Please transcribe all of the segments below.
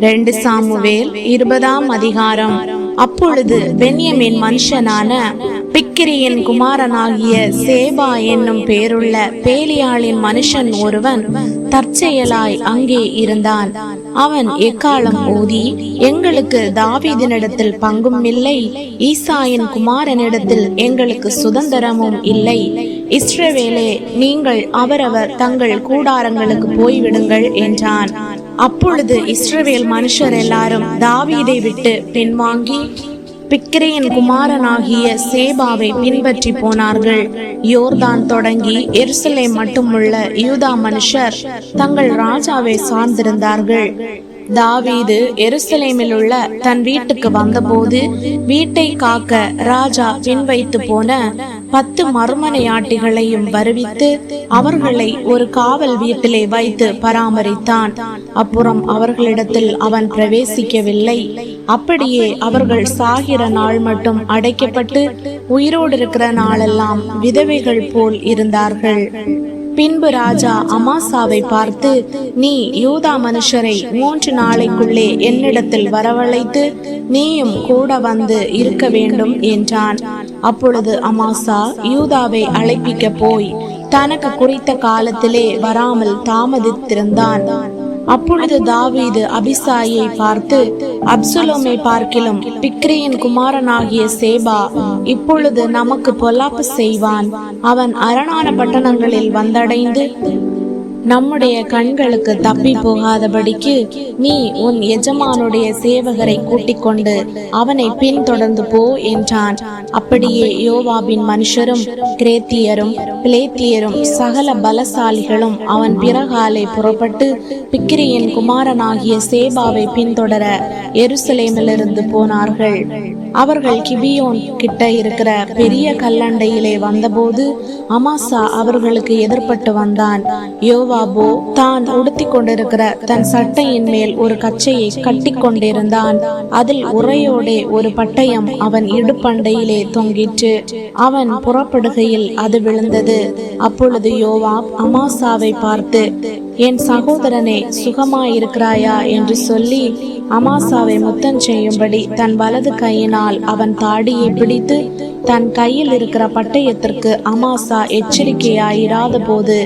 2 Samuel 20ஆம் அதிகாரம். அப்பொழுது பென்யமீன் மனுஷனான பிக்கிரியின் குமாரனாகிய சேபா என்னும் பேருள்ள பேலியாளின் மனுஷன் ஒருவன் தற்செயலாய் அங்கே இருந்தான். அவன் எக்காலம் ஊதி, எங்களுக்கு தாவீதினிடத்தில் பங்கும் இல்லை, ஈசாயின் குமாரனிடத்தில் எங்களுக்கு சுதந்திரமும் இல்லை. இஸ்ரவேலே, நீங்கள் அவரவர் தங்கள் கூடாரங்களுக்கு போய்விடுங்கள் என்றான். அப்பொழுது இஸ்ரவேல் மனுஷர் எல்லாரும் தாவீதை விட்டு பின்வாங்கி பிக்கிரியின் குமாரனாகிய சேபாவை பின்பற்றி போனார்கள். யோர்தான் தொடங்கி எருசலேம் மட்டுமுள்ள யூதா மனுஷர் தங்கள் ராஜாவை சார்ந்திருந்தார்கள். தாவீது எருசலேமில் உள்ள தன் வீட்டுக்கு வந்தபோது வீட்டை காக்க ராஜா பின் வைத்து போன 10 மறுமனையாட்டிகளையும் வருவித்து அவர்களை ஒரு காவல் வீட்டிலே வைத்து பராமரித்தான். அப்புறம் அவர்களிடத்தில் அவன் பிரவேசிக்கவில்லை. அப்படியே அவர்கள் சாகிற நாள் மட்டும் அடைக்கப்பட்டு உயிரோடு இருக்கிற நாளெல்லாம் விதவைகள் போல் இருந்தார்கள். பின்பு ராஜா அமாசாவை பார்த்து, நீ யூதா மனுஷரை 3 நாளைக்குள்ளே என்னிடத்தில் வரவழைத்து நீயும் கூட வந்து இருக்க வேண்டும் என்றான். அப்பொழுது அமாசா யூதாவை அழைப்பிக்க போய் தனக்கு குறித்த காலத்திலே வராமல் தாமதித்திருந்தான். அப்பொழுது தாவீது அபிசாயை பார்த்து, அப்சலோமை பார்க்கிலும் பிக்ரியின் குமாரனாகிய சேபா இப்பொழுது நமக்கு பொல்லாப்பு செய்வான். அவன் அரணான பட்டணங்களில் வந்தடைந்து நம்முடைய கண்களுக்கு தப்பி போகாதபடிக்கு நீ உன் எஜமானுடைய சேவகரை கூட்டிக் கொண்டு அவனை பின்தொடர்ந்து போ என்றான். அப்படியே யோவாபின் மனுஷரும் கிரேத்தியரும் பிலேத்தியரும் சகல பலசாலிகளும் அவன் பிறகாலே புறப்பட்டு பிக்கிரியின் குமாரனாகிய சேபாவை பின்தொடர எருசலேமிலிருந்து போனார்கள். அவர்கள் கிபியோன் கிட்ட இருக்கிற பெரிய கல்லண்டையிலே வந்தபோது அமாசா அவர்களுக்கு எதிர்பட்டு வந்தான். யோவாபோ தான் உடுத்தி கொண்டிருக்கிற தன் சட்டையின் மேல் ஒரு கச்சையை கட்டி கொண்டிருந்தான். அதில் உரையோடே ஒரு பட்டயம் அவன் இடுப்பண்டையிலே தொங்கிற்று. அவன் புறப்படுகையில் அது விழுந்தது. அப்பொழுது யோவாப் அமாசாவை பார்த்து, என் சகோதரனே, சுகமாயிருக்கிறாயா என்று சொல்லி அமாசாவை முத்தம் செய்யும்படி தன் வலது கையினால் அவன் தாடியை பிடித்து தன் கையில் இருக்கிற பட்டயத்திற்கு அமாசா எச்சரிக்கையாயிராத போது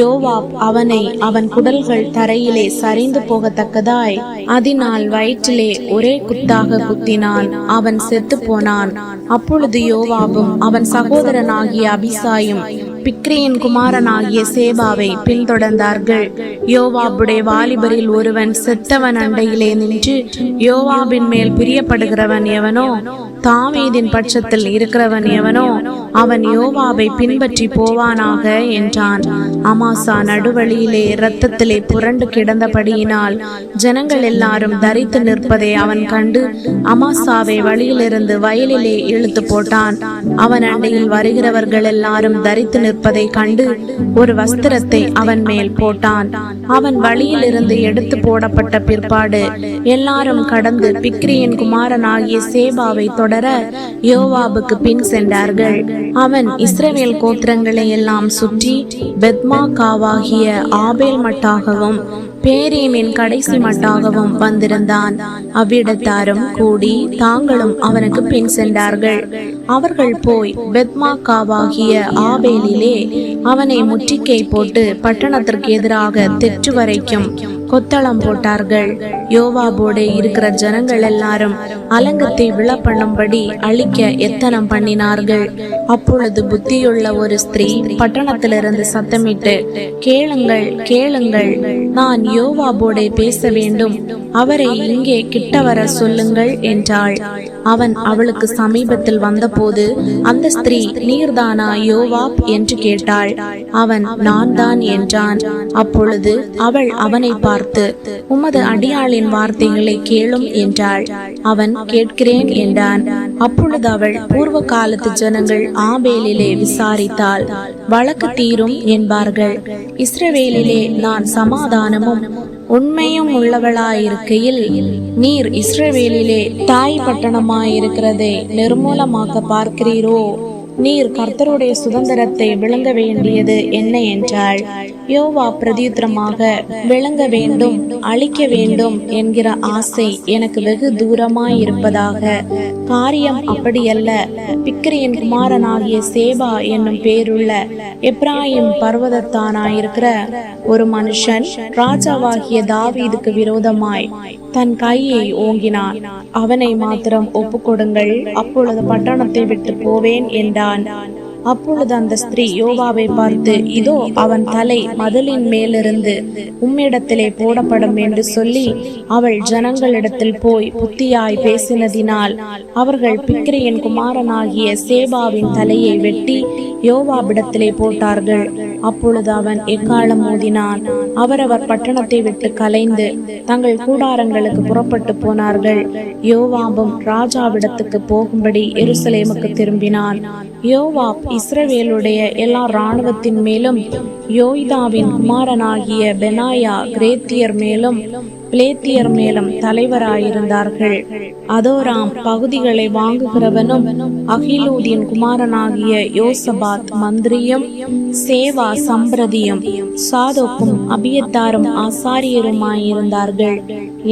யோவாப் அவனை அவன் குடல்கள் தரையிலே சரிந்து போகத்தக்கதாய் அதனால் வயிற்றிலே ஒரே குத்தாக குத்தினான். அவன் செத்து போனான். அப்பொழுது யோவாபும் அவன் சகோதரனாகிய அபிசாயும் பிக்ரியின் குமாரனாகிய சேபாவை பின்தொடர்ந்தார்கள். யோவாபுடைய வாலிபரில் ஒருவன் செத்தவன் அண்டையிலே நின்று, யோவாபின் மேல் பிரியப்படுகிறவன் எவனோ, தாவீதின் பட்சத்தில் இருக்கிறவன் எவனோ, அவன் யோவாபை பின்பற்றி போவானாக என்றான். அமாசா நடுவழியிலே இரத்தத்திலே புரண்டு கிடந்தபடியினால் ஜனங்கள் எல்லாரும் தரித்து நிற்பதை அவன் கண்டு அமாசாவை வழியிலிருந்து வயலிலே இழுத்து போட்டான். அவன் அண்டையில் வருகிறவர்கள் எல்லாரும் தரித்து நிற்பதை கண்டு ஒரு வஸ்திரத்தை அவன் மேல் போட்டான். அவன் வழியிலிருந்து எடுத்து போடப்பட்ட பிற்பாடு எல்லாரும் கடந்து பிக்ரியின் குமாரனாகிய சேபாவை தொடர யோவாபுக்கு பின் சென்றார்கள். அவன் இஸ்ரவேல் கோத்திரங்களை எல்லாம் சுற்றி பெத்மாகாவாகிய ஆபேல் மட்டாகவும் பேரீமின் கடைசி மட்டாகவும் வந்திருந்தான். அவ்விடத்தாரும் கூடி தாங்களும் அவனுக்கு பின் சென்றார்கள். அவர்கள் போய் பெத்மாகாவாகிய ஆபேலிலே அவனை முற்றுகை போட்டு பட்டணத்திற்கு எதிராக தெற்று வரைக்கும் கொத்தளம் போட்டார்கள். யோவாபோடு இருக்கிற ஜனங்கள் எல்லாரும் அலங்கத்தை விழப்பண்ணும்படி அழிக்க எத்தனம் பண்ணினார்கள். அப்பொழுது புத்தியுள்ள ஒரு ஸ்திரீ பட்டணத்திலிருந்து சத்தமிட்டு, கேளுங்கள் கேளுங்கள், நான் யோவாபோடே பேச வேண்டும், அவரை இங்கே கிட்ட வர சொல்லுங்கள் என்றாள். அவன் அவளுக்கு சமீபத்தில் வந்தபோது அந்த ஸ்திரீ, நீர்தானா யோவாப் என்று கேட்டாள். அவன், நான் தான் என்றான். அப்பொழுது அவள் அவனை பார்த்து, உமது அடியாளின் வார்த்தைகளை கேளும் என்றாள். அவன், கேட்கிறேன் என்றான். அப்பொழுது அவள், பூர்வ காலத்து ஜனங்கள் ஆபேலிலே விசாரித்தால் வழக்கு தீரும் என்பார்கள். இஸ்ரவேலிலே நான் சமாதானமும் உண்மையும் உள்ளவளாயிருக்கையில் நீர் இஸ்ரவேலிலே தாய் பட்டணமாயிருக்கிறதை நிர்மூலமாக்க பார்க்கிறீரோ? நீர் கர்த்தருடைய சுதந்திரத்தை விளங்க வேண்டியது என்ன என்றாள். யோவா பிரதியுத்தரமாக, விளங்க வேண்டும், அழிக்க வேண்டும் என்கிற ஆசை எனக்கு வெகு தூரமாய் இருப்பதாக. காரியம் அப்படியல்ல. பிக்கிரியின் குமாரனாகிய சேபா என்னும் பேருள்ள எப்ராயிம் பர்வதத்தானாயிருக்கிற ஒரு மனுஷன் ராஜாவாகிய தாவீதுக்கு விரோதமாய் தன் கையை ஓங்கினான். அவனை மாத்திரம் ஒப்புக்கொடுங்கள், அப்பொழுது பட்டணத்தை விட்டு போவேன் என்றான். அப்பொழுது அந்த ஸ்திரீ யோவாவை பார்த்து, இதோ அவன் தலை மதிலின் மேலிருந்து உம்மிடத்திலே போடப்படும் என்று சொல்லி அவள் ஜனங்களிடத்தில் போய் புத்தியாய் பேசினதினால் அவர்கள் பிக்கிரியின் குமாரனாகிய சேபாவின் தலையை வெட்டி யோவாவிடத்திலே போட்டார்கள். அப்பொழுது அவன் எக்காலம் ஊதினான். அவரவர் பட்டணத்தை விட்டு கலைந்து தங்கள் கூடாரங்களுக்கு புறப்பட்டு போனார்கள். யோவாபும் ராஜாவிடத்துக்கு போகும்படி எருசலேமுக்கு திரும்பினான். யோவாப் இஸ்ரவேலுடைய எல்லா இராணுவத்தின் மேலும் யோய்தாவின் குமாரனாகிய பெனாயா கிரேத்தியர் மேலும் பிலேத்தியர் மேலும் தலைவராயிருந்தார்கள். அதோராம் பகுதிகளை வாங்குகிறவனும் அகிலூதின் குமாரனாகிய யோசபாத் மந்திரியும் சேவா சம்பிரதியும் சாதோக்கும் அபியத்தாரும் ஆசாரியருமாயிருந்தார்கள்.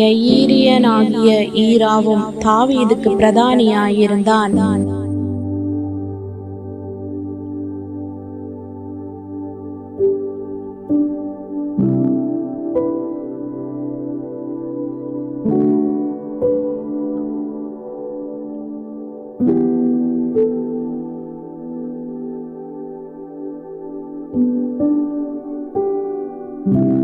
யயீரியனாகிய ஈராவும் தாவீதுக்கு பிரதானியாயிருந்தான். Thank you.